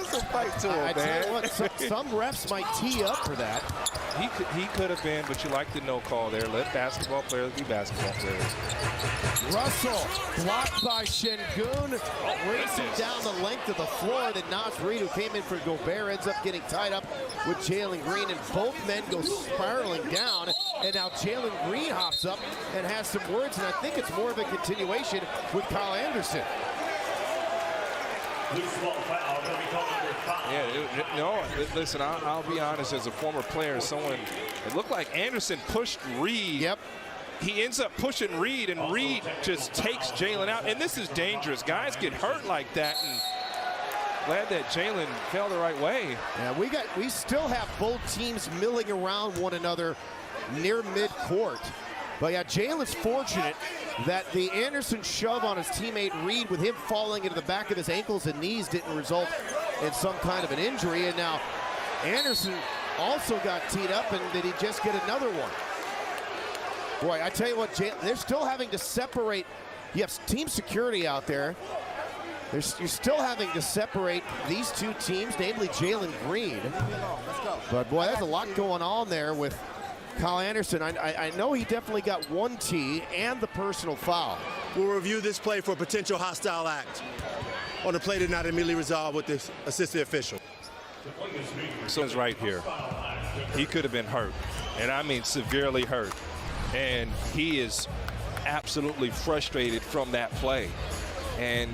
There's some fight to it, man. Tell you what, some refs might tee up for that. He could have been, but you like the no call there. Let basketball players be basketball players. Russell blocked by Şengün, racing down the length of the floor. Then Naz Reid, who came in for Gobert, ends up getting tied up with Jalen Green, and both men go spiraling down. And now Jalen Green hops up and has some words, and I think it's more of a continuation with Kyle Anderson. Yeah, no, listen, I'll be honest, as a former player, it looked like Anderson pushed Reid. Yep. He ends up pushing Reid, and Reid just takes Jalen out. And this is dangerous. Guys get hurt like that, and glad that Jalen fell the right way. Yeah, we still have both teams milling around one another near midcourt. But yeah, Jalen's fortunate that the Anderson shove on his teammate Reid, with him falling into the back of his ankles and knees, didn't result in some kind of an injury. And now Anderson also got teed up, and did he just get another one? Boy, I tell you what, they're still having to separate. You have team security out there. You're still having to separate these two teams, namely Jalen Green. But boy, there's a lot going on there with Kyle Anderson. I know he definitely got one tee and the personal foul. We'll review this play for a potential hostile act on a play that not immediately resolved with the assistant official. So it's right here. He could have been hurt, and I mean severely hurt. And he is absolutely frustrated from that play. And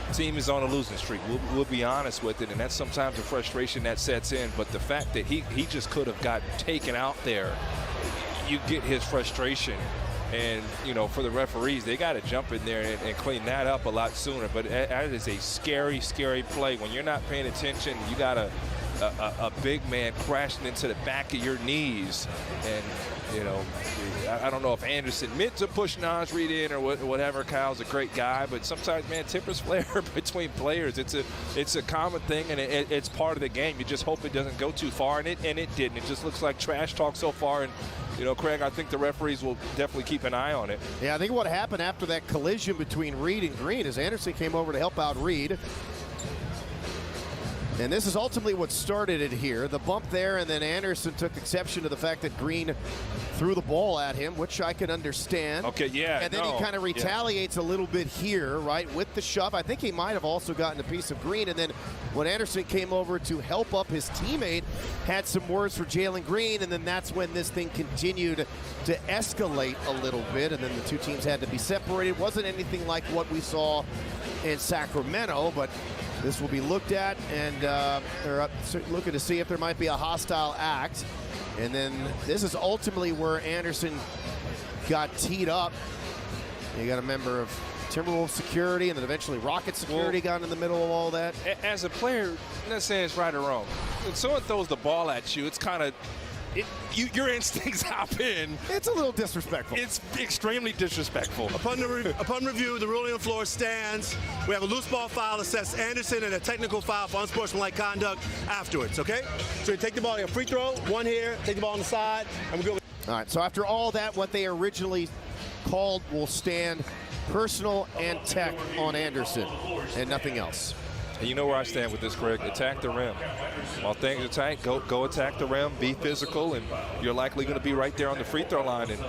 the team is on a losing streak. We'll be honest with it, and that's sometimes a frustration that sets in. But the fact that he just could have gotten taken out there, you get his frustration. And, you know, for the referees, they got to jump in there and clean that up a lot sooner. But that is a scary, scary play. When you're not paying attention, you got a big man crashing into the back of your knees. And, you know, I don't know if Anderson meant to push Naz Reid in or whatever. Kyle's a great guy, but sometimes, man, tempers flare between players. It's a common thing, and it's part of the game. You just hope it doesn't go too far, and it didn't. It just looks like trash talk so far. And, you know, Craig, I think the referees will definitely keep an eye on it. Yeah, I think what happened after that collision between Reid and Green is Anderson came over to help out Reid. And this is ultimately what started it here. The bump there, and then Anderson took exception to the fact that Green threw the ball at him, which I can understand. Okay, yeah. And then he kind of retaliates a little bit here, right, with the shove. I think he might have also gotten a piece of Green. And then when Anderson came over to help up his teammate, had some words for Jalen Green, and then that's when this thing continued to escalate a little bit, and then the two teams had to be separated. Wasn't anything like what we saw in Sacramento, but this will be looked at, and they're looking to see if there might be a hostile act. And then this is ultimately where Anderson got teed up. You got a member of Timberwolves security, and then eventually Rocket security got in the middle of all that. As a player, I'm not saying it's right or wrong. When someone throws the ball at you, it's kind of your instincts hop in. It's a little disrespectful. It's extremely disrespectful. Upon review, the ruling on the floor stands. We have a loose ball foul, assess Anderson, and a technical foul for unsportsmanlike conduct afterwards, okay? So you take the ball, you have a free throw, one here, take the ball on the side, and we'll go. All right, so after all that, what they originally called will stand personal and tech on Anderson and nothing else. And you know where I stand with this, Craig. Attack the rim. While things are tight, go attack the rim, be physical, and you're likely going to be right there on the free throw line. And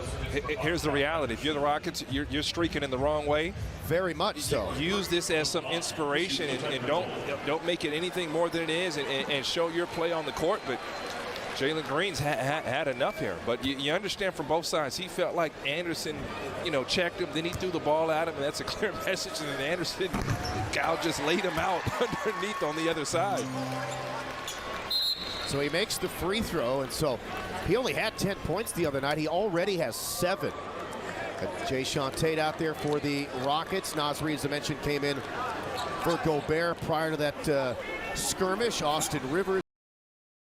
here's the reality. If you're the Rockets, you're streaking in the wrong way. Very much so. Use this as some inspiration, and don't make it anything more than it is, and show your play on the court. But Jalen Green's had enough here. But you understand from both sides, he felt like Anderson, you know, checked him, then he threw the ball at him, and that's a clear message. And then Anderson, Gal just laid him out underneath on the other side. So he makes the free throw, and so he only had 10 points the other night. He already has 7. Jae'Sean Tate out there for the Rockets. Naz Reid, as I mentioned, came in for Gobert prior to that skirmish. Austin Rivers